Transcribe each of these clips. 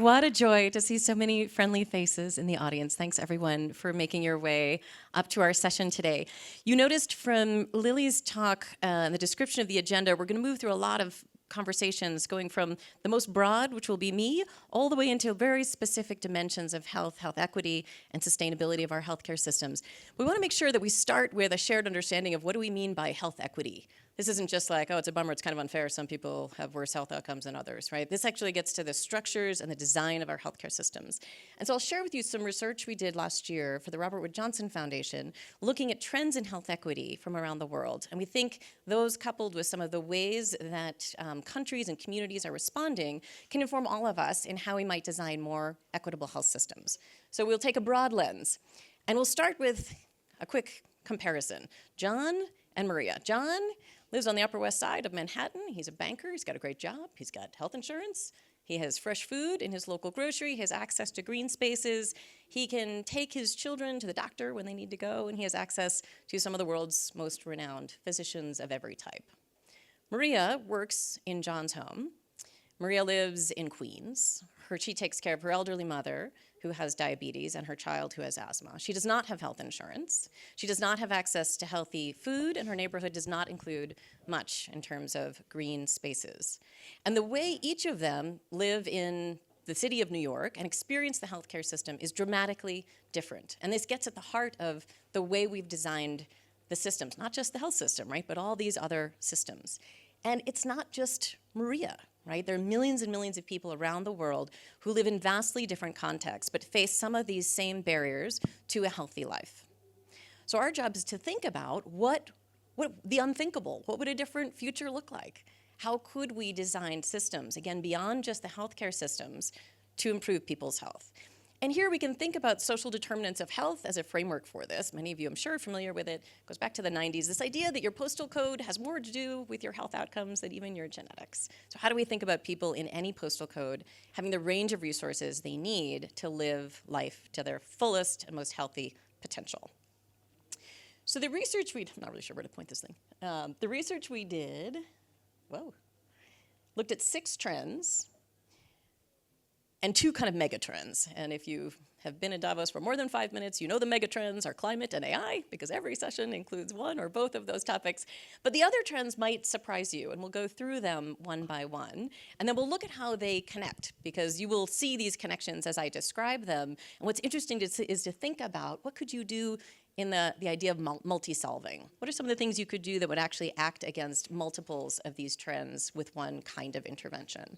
What a joy to see so many friendly faces in the audience. Thanks, everyone, for making your way up to our session today. You noticed from Lily's talk and the description of the agenda, we're going to move through a lot of conversations going from the most broad, which will be me, all the way into very specific dimensions of health, health equity, and sustainability of our healthcare systems. We want to make sure that we start with a shared understanding of what do we mean by health equity. This isn't just like, oh, it's a bummer, it's kind of unfair, some people have worse health outcomes than others, right? This actually gets to the structures and the design of our healthcare systems. And so I'll share with you some research we did last year for the Robert Wood Johnson Foundation, looking at trends in health equity from around the world. And we think those, coupled with some of the ways that countries and communities are responding, can inform all of us in how we might design more equitable health systems. So we'll take a broad lens. And we'll start with a quick comparison. John and Maria. John lives on the Upper West Side of Manhattan. He's a banker, he's got a great job, he's got health insurance, he has fresh food in his local grocery, he has access to green spaces, he can take his children to the doctor when they need to go, and he has access to some of the world's most renowned physicians of every type. Maria works in John's home. Maria lives in Queens. She takes care of her elderly mother who has diabetes and her child who has asthma. She does not have health insurance. She does not have access to healthy food, and her neighborhood does not include much in terms of green spaces. And the way each of them live in the city of New York and experience the healthcare system is dramatically different. And this gets at the heart of the way we've designed the systems, not just the health system, right, but all these other systems. And it's not just Maria, right? There are millions and millions of people around the world who live in vastly different contexts, but face some of these same barriers to a healthy life. So our job is to think about what the unthinkable, what would a different future look like? How could we design systems, again, beyond just the healthcare systems, to improve people's health? And here we can think about social determinants of health as a framework for this. Many of you, I'm sure, are familiar with it. It goes back to the 90s, this idea that your postal code has more to do with your health outcomes than even your genetics. So how do we think about people in any postal code having the range of resources they need to live life to their fullest and most healthy potential? So the research I'm not really sure where to point this thing. The research we did, looked at 6 trends and 2 kind of mega trends. And if you have been in Davos for more than 5 minutes, you know the mega trends are climate and AI, because every session includes one or both of those topics. But the other trends might surprise you, and we'll go through them one by one. And then we'll look at how they connect, because you will see these connections as I describe them. And what's interesting is to think about what could you do in the idea of multi-solving. What are some of the things you could do that would actually act against multiples of these trends with one kind of intervention?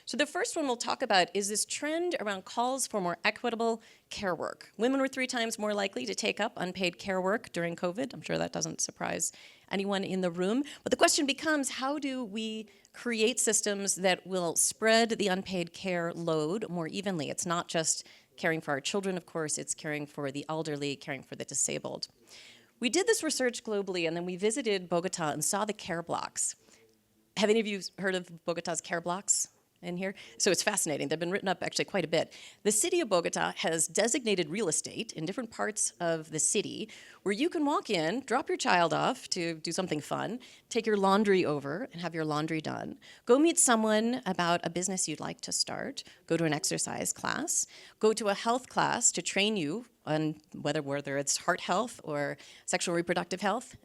So the first one we'll talk about is this trend around calls for more equitable care work. Women were 3 times more likely to take up unpaid care work during COVID. I'm sure that doesn't surprise anyone in the room. But the question becomes, how do we create systems that will spread the unpaid care load more evenly? It's not just caring for our children, of course, it's caring for the elderly, caring for the disabled. We did this research globally, and then we visited Bogota and saw the care blocks. Have any of you heard of Bogota's care blocks in here? So it's fascinating. They've been written up actually quite a bit. The city of Bogota has designated real estate in different parts of the city where you can walk in, drop your child off to do something fun, take your laundry over and have your laundry done, go meet someone about a business you'd like to start, go to an exercise class, go to a health class to train you on whether it's heart health or sexual reproductive health.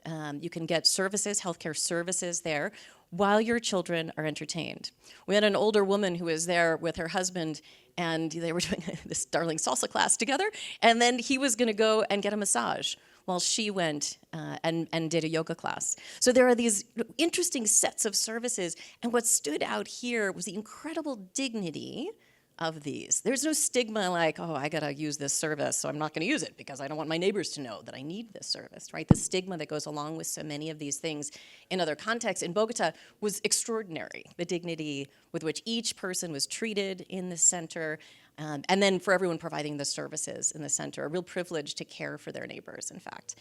You can get services, healthcare services there, while your children are entertained. We had an older woman who was there with her husband, and they were doing this darling salsa class together, and then he was gonna go and get a massage while she went and did a yoga class. So there are these interesting sets of services, and what stood out here was the incredible dignity of these. There's no stigma like, oh, I gotta use this service, so I'm not gonna use it because I don't want my neighbors to know that I need this service, right? The stigma that goes along with so many of these things in other contexts in Bogota was extraordinary. The dignity with which each person was treated in the center, and then for everyone providing the services in the center, a real privilege to care for their neighbors, in fact,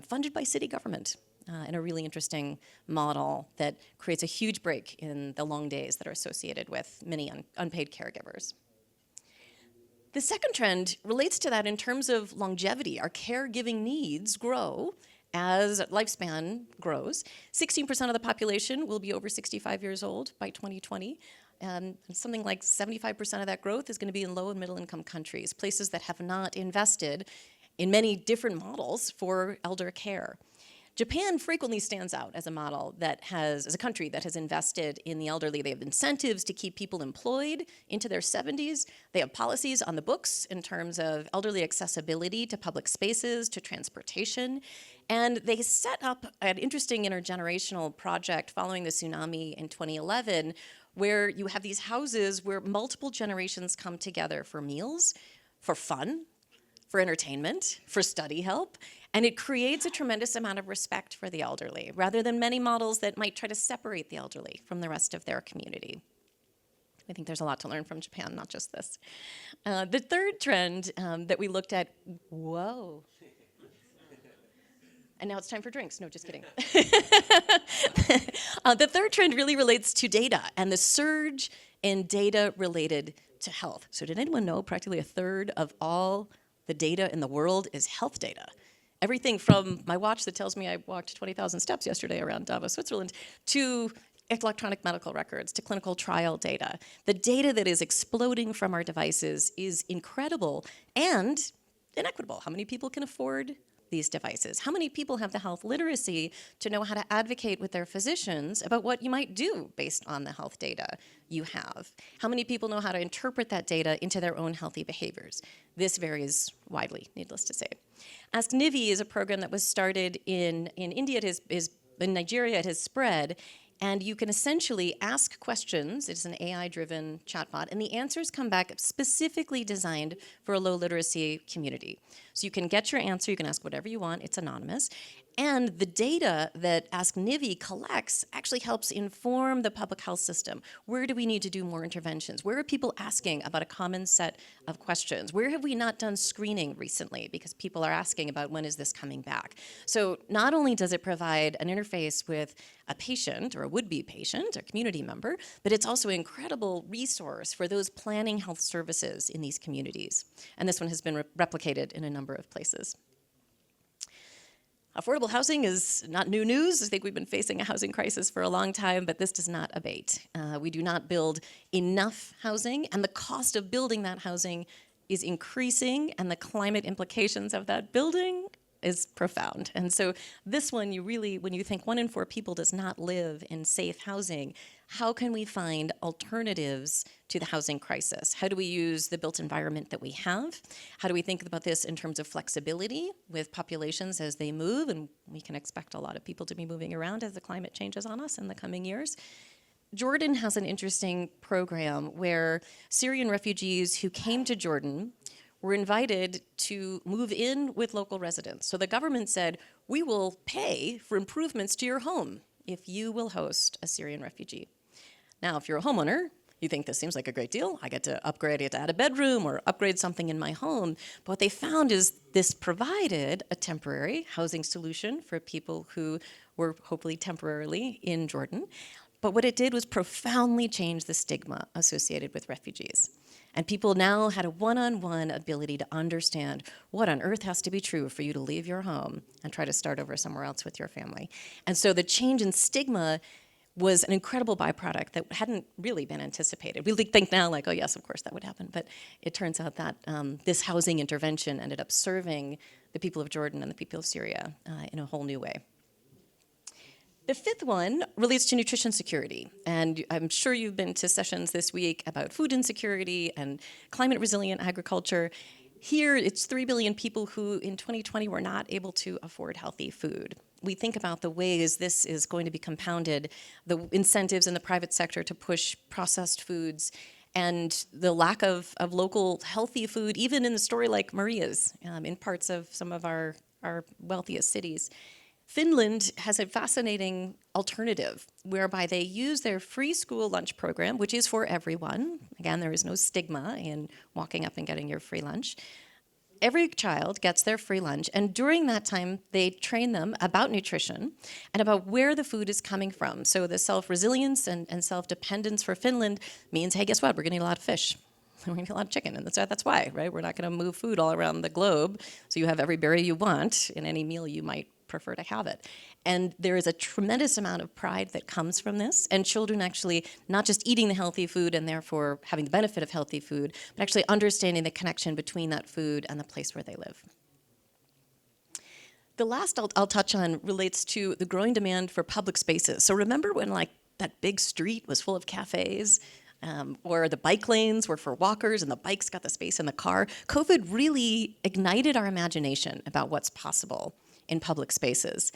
funded by city government. In a really interesting model that creates a huge break in the long days that are associated with many unpaid caregivers. The second trend relates to that in terms of longevity. Our caregiving needs grow as lifespan grows. 16% of the population will be over 65 years old by 2020. and something like 75% of that growth is going to be in low and middle income countries, places that have not invested in many different models for elder care. Japan frequently stands out as a model that has, as a country that has invested in the elderly. They have incentives to keep people employed into their 70s. They have policies on the books in terms of elderly accessibility to public spaces, to transportation. And they set up an interesting intergenerational project following the tsunami in 2011, where you have these houses where multiple generations come together for meals, for fun, for entertainment, for study help, and it creates a tremendous amount of respect for the elderly, rather than many models that might try to separate the elderly from the rest of their community. I think there's a lot to learn from Japan, not just this. The third trend that we looked at, whoa. And now it's time for drinks. No, just kidding. The third trend really relates to data and the surge in data related to health. So did anyone know practically a third of all the data in the world is health data? Everything from my watch that tells me I walked 20,000 steps yesterday around Davos, Switzerland, to electronic medical records, to clinical trial data. The data that is exploding from our devices is incredible and inequitable. How many people can afford these devices? How many people have the health literacy to know how to advocate with their physicians about what you might do based on the health data you have? How many people know how to interpret that data into their own healthy behaviors? This varies widely, needless to say. Ask Nivi is a program that was started in India. In Nigeria, it has spread. And you can essentially ask questions. It's an AI-driven chatbot, and the answers come back specifically designed for a low literacy community. So you can get your answer, you can ask whatever you want, it's anonymous. And the data that Ask Nivi collects actually helps inform the public health system. Where do we need to do more interventions? Where are people asking about a common set of questions? Where have we not done screening recently because people are asking about when is this coming back? So not only does it provide an interface with a patient or a would-be patient, a community member, but it's also an incredible resource for those planning health services in these communities. And this one has been replicated in a number of places. Affordable housing is not new news. I think we've been facing a housing crisis for a long time, but this does not abate. We do not build enough housing, and the cost of building that housing is increasing, and the climate implications of that building is profound. And so this one, when you think 1 in 4 people does not live in safe housing, how can we find alternatives to the housing crisis? How do we use the built environment that we have? How do we think about this in terms of flexibility with populations as they move? And we can expect a lot of people to be moving around as the climate changes on us in the coming years. Jordan has an interesting program where Syrian refugees who came to Jordan were invited to move in with local residents. So the government said, we will pay for improvements to your home if you will host a Syrian refugee. Now, if you're a homeowner, you think this seems like a great deal. I get to upgrade, I get to add a bedroom or upgrade something in my home. But what they found is this provided a temporary housing solution for people who were hopefully temporarily in Jordan. But what it did was profoundly change the stigma associated with refugees. And people now had a one-on-one ability to understand what on earth has to be true for you to leave your home and try to start over somewhere else with your family. And so the change in stigma was an incredible byproduct that hadn't really been anticipated. We think now like, oh yes, of course that would happen. But it turns out that this housing intervention ended up serving the people of Jordan and the people of Syria in a whole new way. The fifth one relates to nutrition security. And I'm sure you've been to sessions this week about food insecurity and climate resilient agriculture. Here, it's 3 billion people who in 2020 were not able to afford healthy food. We think about the ways this is going to be compounded, the incentives in the private sector to push processed foods, and the lack of local healthy food, even in a story like Maria's, in parts of some of our wealthiest cities. Finland has a fascinating alternative whereby they use their free school lunch program, which is for everyone. Again, there is no stigma in walking up and getting your free lunch. Every child gets their free lunch, and during that time, they train them about nutrition and about where the food is coming from. So the self-resilience and self-dependence for Finland means, hey, guess what? We're gonna eat a lot of fish. We're gonna eat a lot of chicken, and that's why, right? We're not gonna move food all around the globe, so you have every berry you want in any meal you might prefer to have it. And there is a tremendous amount of pride that comes from this, and children actually not just eating the healthy food and therefore having the benefit of healthy food, but actually understanding the connection between that food and the place where they live. The last I'll touch on relates to the growing demand for public spaces. So remember when like that big street was full of cafes, or the bike lanes were for walkers and the bikes got the space in the car? COVID really ignited our imagination about what's possible in public spaces.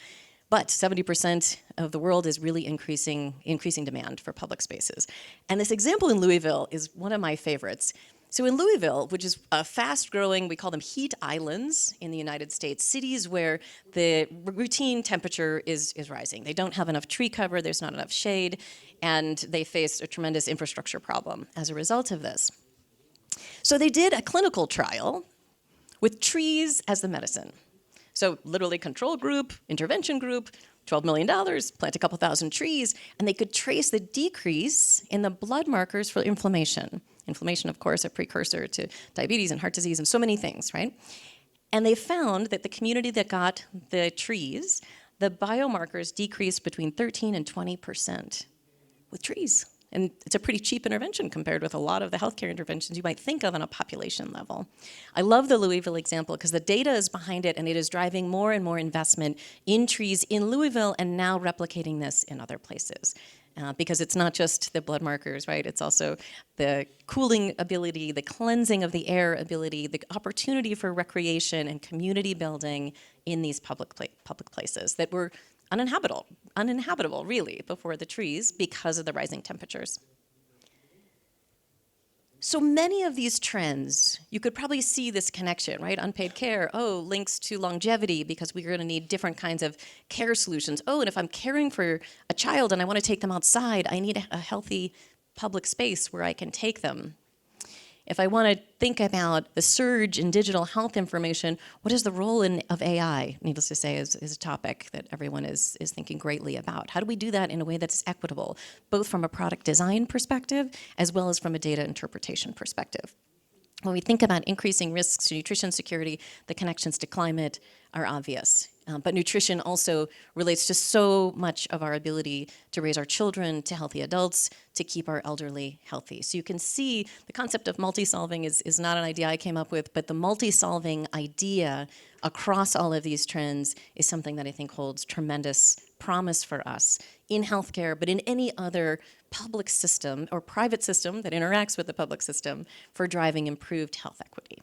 But 70% of the world is really increasing demand for public spaces. And this example in Louisville is one of my favorites. So in Louisville, which is a fast-growing, we call them heat islands in the United States, cities where the routine temperature is rising. They don't have enough tree cover, there's not enough shade, and they face a tremendous infrastructure problem as a result of this. So they did a clinical trial with trees as the medicine. So literally control group, intervention group, $12 million, plant a couple thousand trees, and they could trace the decrease in the blood markers for inflammation. Inflammation, of course, a precursor to diabetes and heart disease and so many things, right? And they found that the community that got the trees, the biomarkers decreased between 13 and 20% with trees. And it's a pretty cheap intervention compared with a lot of the healthcare interventions you might think of on a population level. I love the Louisville example because the data is behind it and it is driving more and more investment in trees in Louisville and now replicating this in other places. Because it's not just the blood markers, right? It's also the cooling ability, the cleansing of the air ability, the opportunity for recreation and community building in these public places that were uninhabitable really before the trees because of the rising temperatures. So many of these trends, you could probably see this connection, right? Unpaid care, links to longevity because we're gonna need different kinds of care solutions. And if I'm caring for a child and I wanna take them outside, I need a healthy public space where I can take them. If I want to think about the surge in digital health information, what is the role of AI? Needless to say, is a topic that everyone is thinking greatly about. How do we do that in a way that's equitable, both from a product design perspective, as well as from a data interpretation perspective? When we think about increasing risks to nutrition security, the connections to climate are obvious. But nutrition also relates to so much of our ability to raise our children to healthy adults, to keep our elderly healthy. So you can see the concept of multi-solving is not an idea I came up with, but the multi-solving idea across all of these trends is something that I think holds tremendous promise for us in healthcare, but in any other public system or private system that interacts with the public system for driving improved health equity.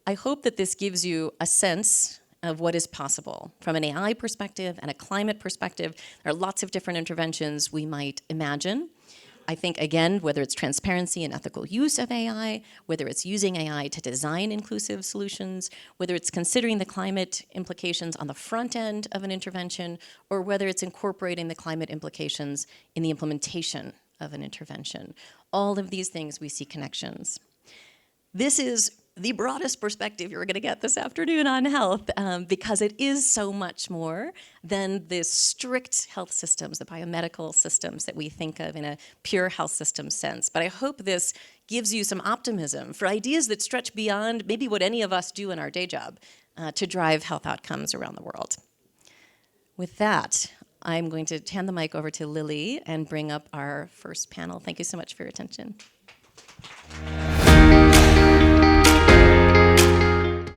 I hope that this gives you a sense of what is possible. From an AI perspective and a climate perspective, there are lots of different interventions we might imagine. I think, again, whether it's transparency and ethical use of AI, whether it's using AI to design inclusive solutions, whether it's considering the climate implications on the front end of an intervention, or whether it's incorporating the climate implications in the implementation of an intervention. All of these things we see connections. This is the broadest perspective you're going to get this afternoon on health because it is so much more than the strict health systems, the biomedical systems that we think of in a pure health system sense. But I hope this gives you some optimism for ideas that stretch beyond maybe what any of us do in our day job to drive health outcomes around the world. With that, I'm going to hand the mic over to Lily and bring up our first panel. Thank you so much for your attention.